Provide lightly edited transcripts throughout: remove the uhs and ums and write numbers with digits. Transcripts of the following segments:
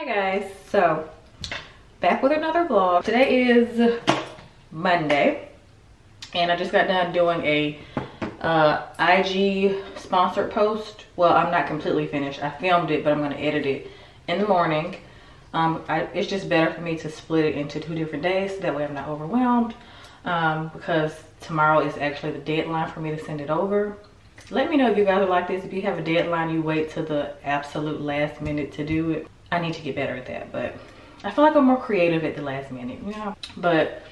Hi guys, so back with another vlog. Today is Monday and I just got done doing a IG sponsored post. Well, I'm not completely finished. I filmed it, but I'm going to edit it in the morning. It's just better for me to split it into 2 different days so that way I'm not overwhelmed, because tomorrow is actually the deadline for me to send it over. Let me know if you guys are like this. If you have a deadline, you wait till the absolute last minute to do it. I need to get better at that, but I feel like I'm more creative at the last minute, you know. But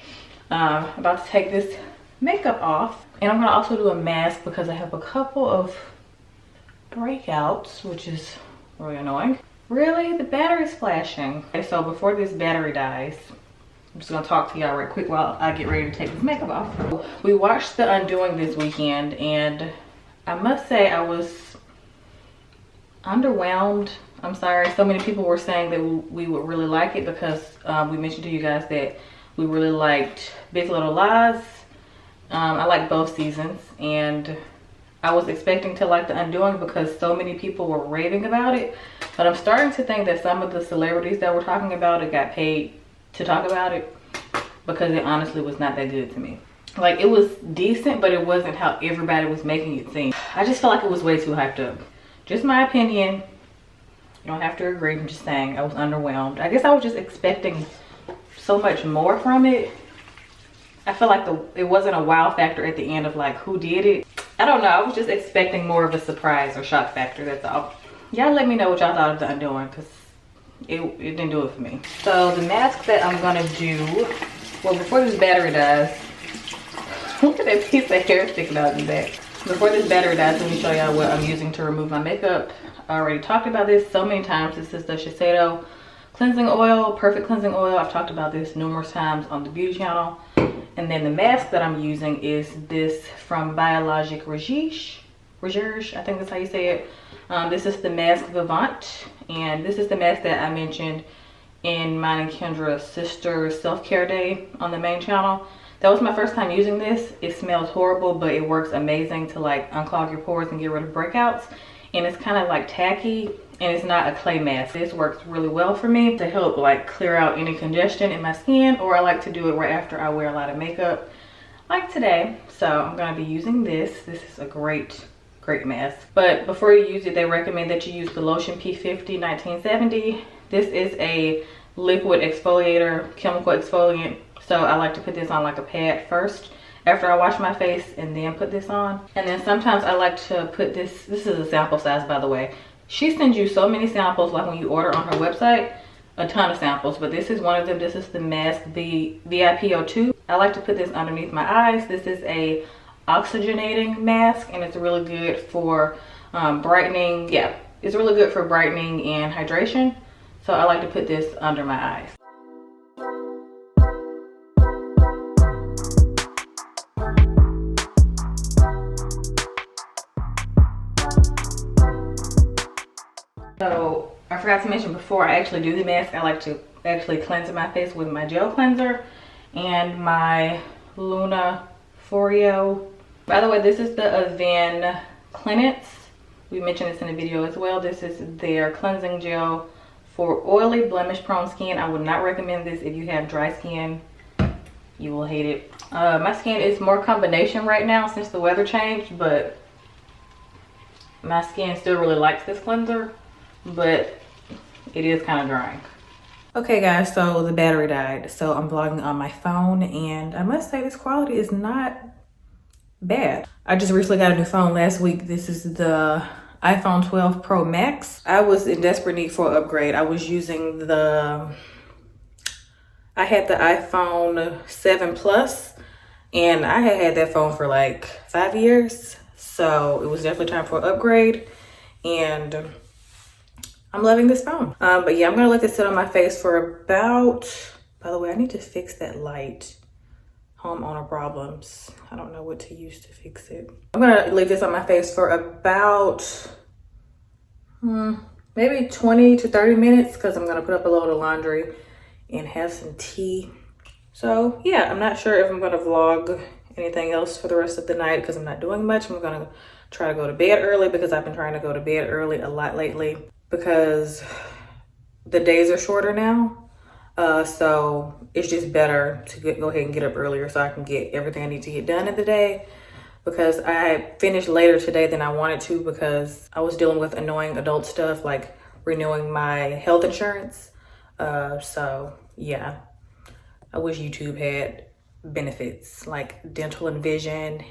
I'm about to take this makeup off, and I'm gonna also do a mask because I have a couple of breakouts, which is really annoying. Really, the battery's flashing. Okay, so before this battery dies, I'm just gonna talk to y'all right quick while I get ready to take this makeup off. We watched The Undoing this weekend, and I must say I was underwhelmed. I'm sorry, so many people were saying that we would really like it because we mentioned to you guys that we really liked Big Little Lies. I like both seasons, and I was expecting to like The Undoing because so many people were raving about it. But I'm starting to think that some of the celebrities that were talking about it got paid to talk about it, because it honestly was not that good to me. Like, it was decent, but it wasn't how everybody was making it seem. I just felt like it was way too hyped up. Just my opinion. You don't have to agree. I'm just saying I was underwhelmed. I guess I was just expecting so much more from it. I feel like it wasn't a wow factor at the end of like who did it. I don't know. I was just expecting more of a surprise or shock factor. That's all. Y'all let me know what y'all thought of The Undoing, because it didn't do it for me. So the mask that I'm gonna do, well, before this battery dies, look at that piece of hair sticking out in the back. Before this battery dies, let me show y'all what I'm using to remove my makeup. I already talked about this so many times. This is the Shiseido cleansing oil, perfect cleansing oil. I've talked about this numerous times on the beauty channel. And then the mask that I'm using is this from Biologic Recherche, I think that's how you say it. This is the Mask Vivant, and this is the mask that I mentioned in mine and Kendra's sister self-care day on the main channel. That was my first time using this. It smells horrible, but it works amazing to like unclog your pores and get rid of breakouts. And it's kind of like tacky, and it's not a clay mask. This works really well for me to help like clear out any congestion in my skin, or I like to do it right after I wear a lot of makeup like today. So I'm gonna be using this. This is a great mask. But before you use it, they recommend that you use the Lotion P50 1970. This is a liquid exfoliator, chemical exfoliant. So I like to put this on like a pad first after I wash my face, and then put this on. And then sometimes I like to put this is a sample size, by the way. She sends you so many samples, like when you order on her website, a ton of samples, but this is one of them. This is the mask, the VIP02. I like to put this underneath my eyes. This is a oxygenating mask, and it's really good for brightening. Yeah, it's really good for brightening and hydration. So I like to put this under my eyes. So I forgot to mention, before I actually do the mask, I like to actually cleanse my face with my gel cleanser and my Luna Foreo. By the way, this is the Avène Cleanse. We mentioned this in the video as well. This is their cleansing gel for oily, blemish prone skin. I would not recommend this if you have dry skin. You will hate it. My skin is more combination right now since the weather changed, but my skin still really likes this cleanser, but it is kind of drying. Okay guys, so the battery died, so I'm vlogging on my phone, and I must say this quality is not bad. I just recently got a new phone last week. This is the iPhone 12 Pro Max. I was in desperate need for an upgrade. I was using I had the iPhone 7 Plus, and I had that phone for like 5 years. So it was definitely time for an upgrade, and I'm loving this phone. But yeah, I'm gonna let this sit on my face for about, by the way, I need to fix that light. Homeowner problems. I don't know what to use to fix it. I'm gonna leave this on my face for about maybe 20 to 30 minutes, because I'm gonna put up a load of laundry and have some tea. So yeah, I'm not sure if I'm gonna vlog anything else for the rest of the night because I'm not doing much. I'm gonna try to go to bed early because I've been trying to go to bed early a lot lately, because the days are shorter now. So it's just better to go ahead and get up earlier so I can get everything I need to get done in the day, because I finished later today than I wanted to because I was dealing with annoying adult stuff like renewing my health insurance. So yeah, I wish YouTube had benefits like dental and vision,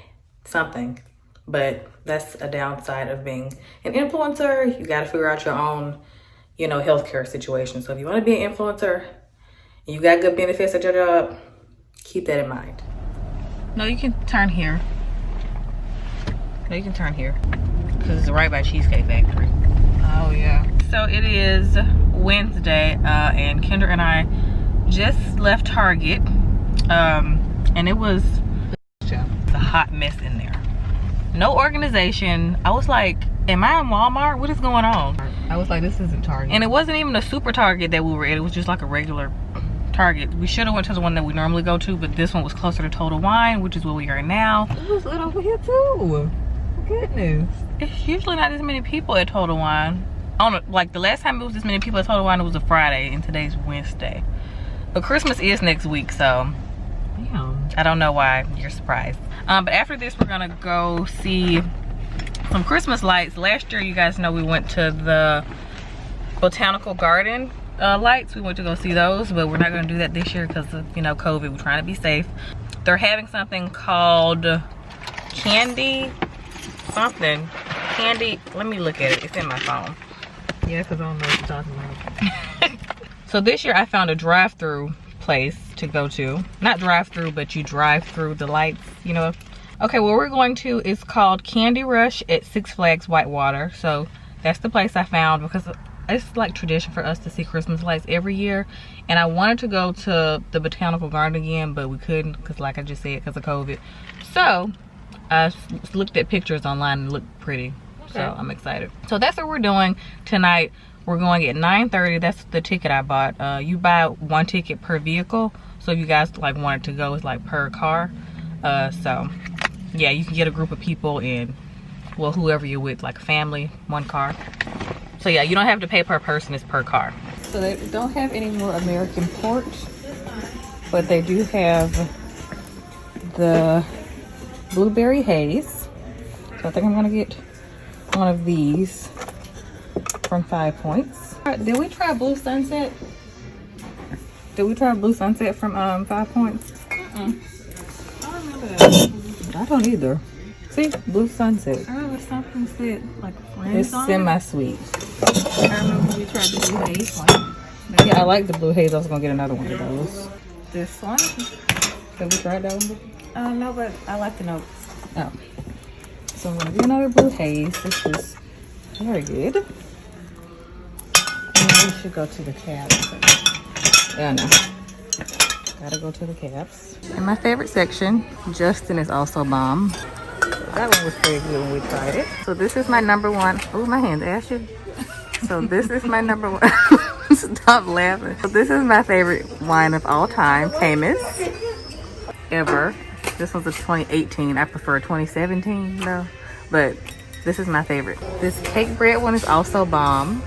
something. But that's a downside of being an influencer. You got to figure out your own, you know, healthcare situation. So if you want to be an influencer and you got good benefits at your job, keep that in mind. No, you can turn here. No, you can turn here because it's right by Cheesecake Factory. Oh yeah. So it is Wednesday, and Kendra and I just left Target, and it was a hot mess in there. No organization. I was like, am I in Walmart? What is going on? I was like, this isn't Target. And it wasn't even a super Target that we were at. It was just like a regular Target. We should have went to the one that we normally go to, but this one was closer to Total Wine, which is where we are now. It was lit over here too. Goodness. It's usually not as many people at Total Wine. Like the last time it was this many people at Total Wine, it was a Friday, and today's Wednesday. But Christmas is next week, so Damn. I don't know why you're surprised. But after this, we're gonna go see some Christmas lights. Last year, you guys know we went to the Botanical Garden lights. We went to go see those, but we're not gonna do that this year because of, you know, COVID. We're trying to be safe. They're having something called candy something. Candy, let me look at it. It's in my phone. Yeah, because I don't know what you're talking about. So this year I found a drive-through place to go to. Not drive-through, but you drive through the lights, you know. Okay, where we're going to is called Candy Rush at Six Flags Whitewater. So that's the place I found because it's like tradition for us to see Christmas lights every year. And I wanted to go to the Botanical Garden again, but we couldn't because, like I just said, because of COVID. So I looked at pictures online and it looked pretty. Okay. So I'm excited. So that's what we're doing tonight. We're going at 9:30. That's the ticket I bought. You buy one ticket per vehicle. So if you guys like wanted to go, it's like per car. So yeah, you can get a group of people in, well, whoever you're with, like a family, one car. So yeah, you don't have to pay per person, it's per car. So they don't have any more American port, but they do have the blueberry haze. So I think I'm gonna get one of these from 5 Points. Did we try Blue Sunset? Did we try Blue Sunset from 5 Points? I don't remember that. I don't either. See, Blue Sunset. I remember something said like Friends. It's semi-sweet. I remember we tried the blue haze one. Yeah, I like the blue haze. I was gonna get another one of those. This one? Have we tried that one? No, but I like the notes. Oh. So I'm gonna get another blue haze. This is very good. And we should go to the cabs. Yeah, no. Gotta go to the cabs. In my favorite section, Justin is also bomb. That one was pretty good when we tried it. So this is my number one. Oh, my hand's ashy. So this is my number one. Stop laughing. So this is my favorite wine of all time, Famous. Ever. This one's a 2018. I prefer 2017 though. But this is my favorite. This cake bread one is also bomb.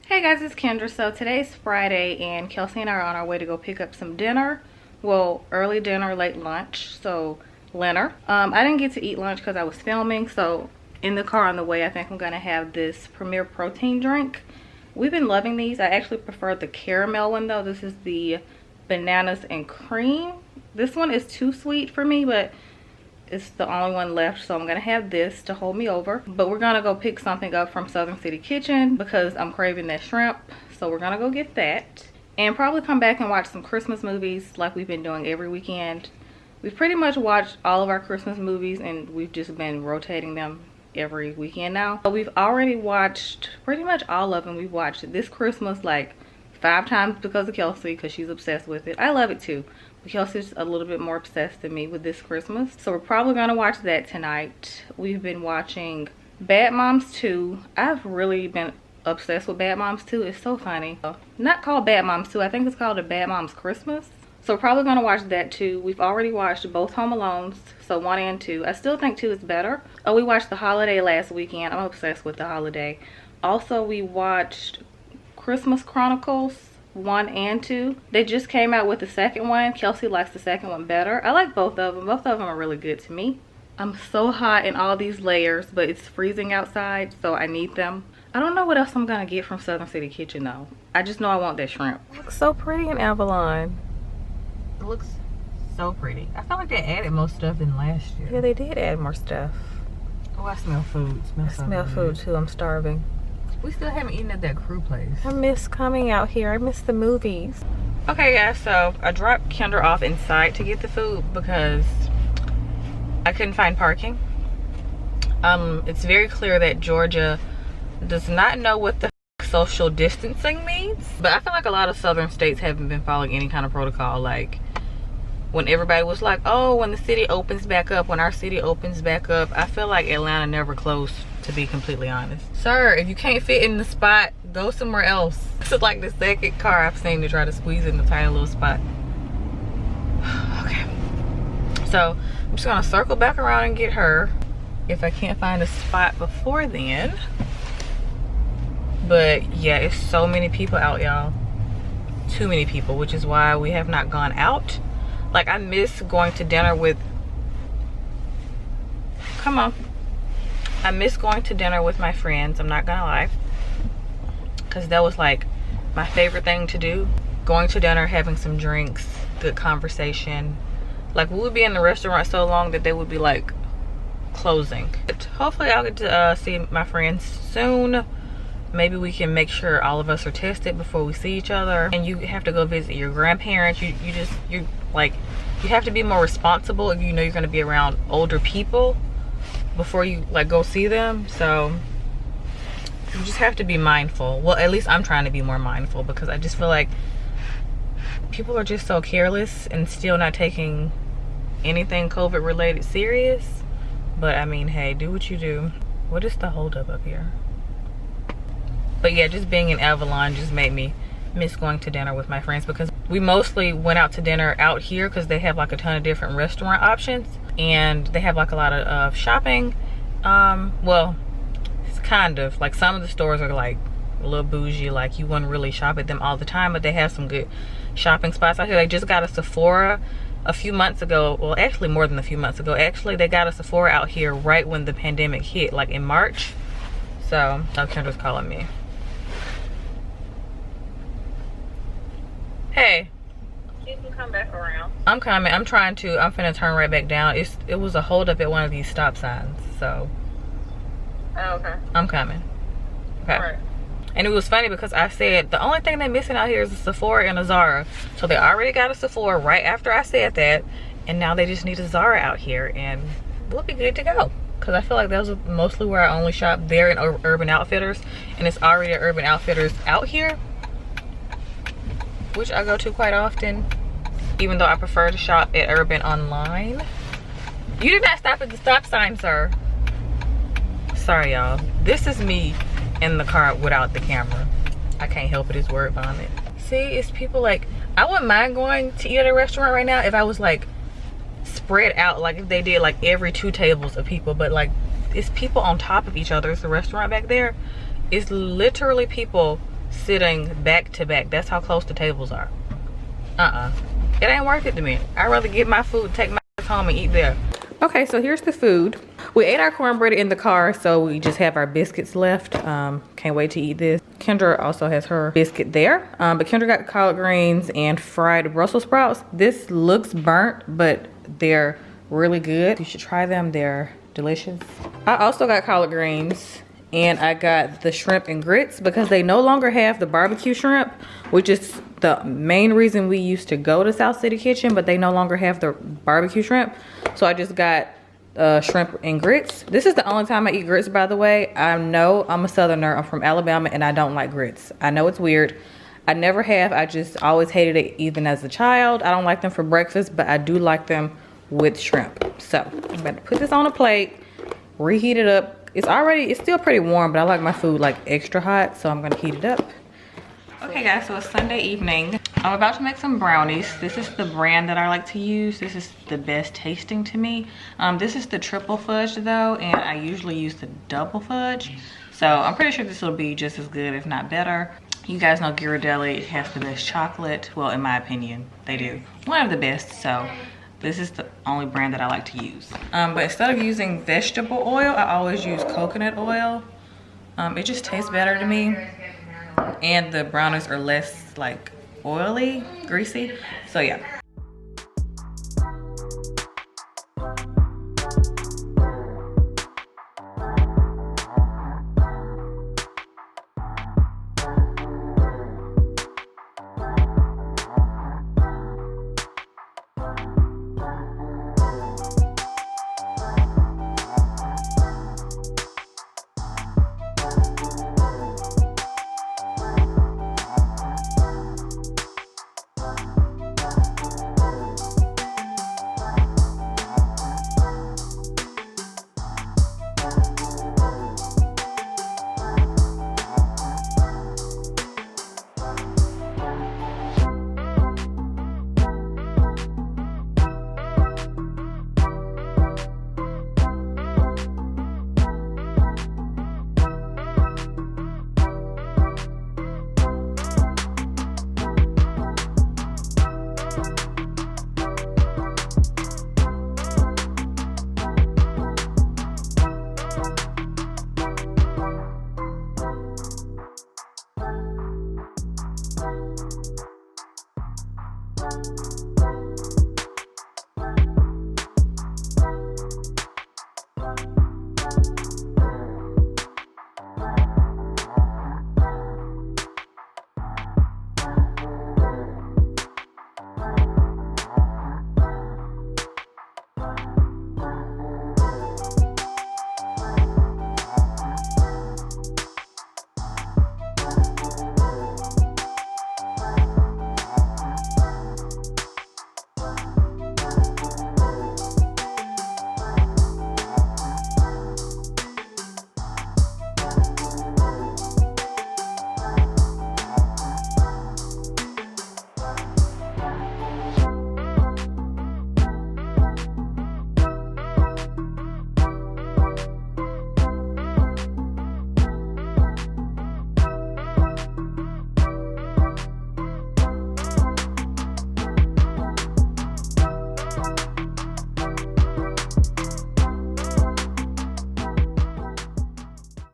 Hey guys, it's Kendra. So today's Friday and Kelsey and I are on our way to go pick up some dinner. Well, early dinner, late lunch. So dinner. I didn't get to eat lunch because I was filming. So in the car on the way, I think I'm gonna have this Premier protein drink. We've been loving these. I actually prefer the caramel one though. This is the bananas and cream. This one is too sweet for me, but it's the only one left, so I'm gonna have this to hold me over. But we're gonna go pick something up from Southern City Kitchen because I'm craving that shrimp, so we're gonna go get that and probably come back and watch some Christmas movies like we've been doing every weekend. We've pretty much watched all of our Christmas movies and we've just been rotating them every weekend now. But we've already watched pretty much all of them. We've watched this Christmas like 5 times because of Kelsey, because she's obsessed with it. I love it too. Kelsey's a little bit more obsessed than me with this Christmas. So we're probably gonna watch that tonight. We've been watching Bad Moms 2. I've really been obsessed with Bad Moms 2. It's so funny. Not called Bad Moms 2. I think it's called A Bad Moms Christmas. So we're probably gonna watch that too. We've already watched both Home Alones, so 1 and 2. I still think 2 is better. Oh, we watched The Holiday last weekend. I'm obsessed with The Holiday. Also, we watched Christmas Chronicles 1 and 2. They just came out with the second one. Kelsey likes the second one better. I like both of them. Both of them are really good to me. I'm so hot in all these layers, but it's freezing outside, so I need them. I don't know what else I'm gonna get from Southern City Kitchen though. I just know I want that shrimp. It looks so pretty in Avalon. It looks so pretty. I feel like they added more stuff than last year. Yeah, they did add more stuff. Oh, I smell food. I smell food too. I'm starving. We still haven't eaten at that crew place. I miss coming out here. I miss the movies. Okay, guys, so I dropped Kendra off inside to get the food because I couldn't find parking. It's very clear that Georgia does not know what the social distancing means. But I feel like a lot of southern states haven't been following any kind of protocol. Like when everybody was like, oh, when the city opens back up, when our city opens back up, I feel like Atlanta never closed, to be completely honest. Sir, if you can't fit in the spot, go somewhere else. This is like the second car I've seen to try to squeeze in the tiny little spot. Okay, so I'm just gonna circle back around and get her if I can't find a spot before then. But yeah, it's so many people out, y'all. Too many people, which is why we have not gone out. Like, I miss going to dinner with, come on. I miss going to dinner with my friends, I'm not gonna lie. Because that was like my favorite thing to do. Going to dinner, having some drinks, good conversation. Like, we would be in the restaurant so long that they would be like closing. But hopefully I'll get to see my friends soon. Maybe we can make sure all of us are tested before we see each other. And you have to go visit your grandparents. You have to be more responsible if you know you're gonna be around older people before you like go see them. So you just have to be mindful. Well, at least I'm trying to be more mindful, because I just feel like people are just so careless and still not taking anything COVID related serious. But I mean, hey, do what you do. What is the holdup up here? But yeah, just being in Avalon just made me miss going to dinner with my friends, because we mostly went out to dinner out here because they have like a ton of different restaurant options and they have like a lot of shopping. Well, it's kind of like some of the stores are like a little bougie, like you wouldn't really shop at them all the time, but they have some good shopping spots out here. They just got a Sephora a few months ago. Well, actually more than a few months ago. Actually, they got a Sephora out here right when the pandemic hit, like in March. So, oh, Kendra's calling me. Hey, you can come back around. I'm coming. I'm trying to. I'm finna turn right back down. It was a holdup at one of these stop signs, so. Oh, okay. I'm coming. Okay. All right. And it was funny because I said the only thing they're missing out here is a Sephora and a Zara. So they already got a Sephora right after I said that, and now they just need a Zara out here, and we'll be good to go. Because I feel like that was mostly where I only shop there in Urban Outfitters, and it's already an Urban Outfitters out here, which I go to quite often, even though I prefer to shop at Urban online. You did not stop at the stop sign, sir. Sorry, y'all. This is me in the car without the camera. I can't help it, it's word vomit. See, it's people like, I wouldn't mind going to eat at a restaurant right now if I was like spread out, like if they did like every 2 tables of people, but like it's people on top of each other. It's a restaurant back there. It's literally people sitting back to back. That's how close the tables are. It ain't worth it to me. I'd rather get my food, take my ass home and eat there. Okay, so here's the food. We ate our cornbread in the car, so we just have our biscuits left. Can't wait to eat this. Kendra also has her biscuit there. But Kendra got collard greens and fried Brussels sprouts. This looks burnt, but they're really good. You should try them. They're delicious. I also got collard greens, and I got the shrimp and grits because they no longer have the barbecue shrimp, which is the main reason we used to go to South City Kitchen, but they no longer have the barbecue shrimp. So I just got shrimp and grits. This is the only time I eat grits, by the way. I know I'm a Southerner. I'm from Alabama, and I don't like grits. I know it's weird. I never have. I just always hated it even as a child. I don't like them for breakfast, but I do like them with shrimp. So I'm about to put this on a plate, reheat it up. It's still pretty warm, but I like my food like extra hot, so I'm gonna heat it up. Okay guys, so it's Sunday evening. I'm about to make some brownies. This is the brand that I like to use. This is the best tasting to me. This is the triple fudge though, and I usually use the double fudge. So I'm pretty sure this will be just as good, if not better. You guys know Ghirardelli has the best chocolate. Well, in my opinion, they do. One of the best, so this is the only brand that I like to use. But instead of using vegetable oil, I always use coconut oil. It just tastes better to me. And the brownies are less like oily, greasy. So yeah.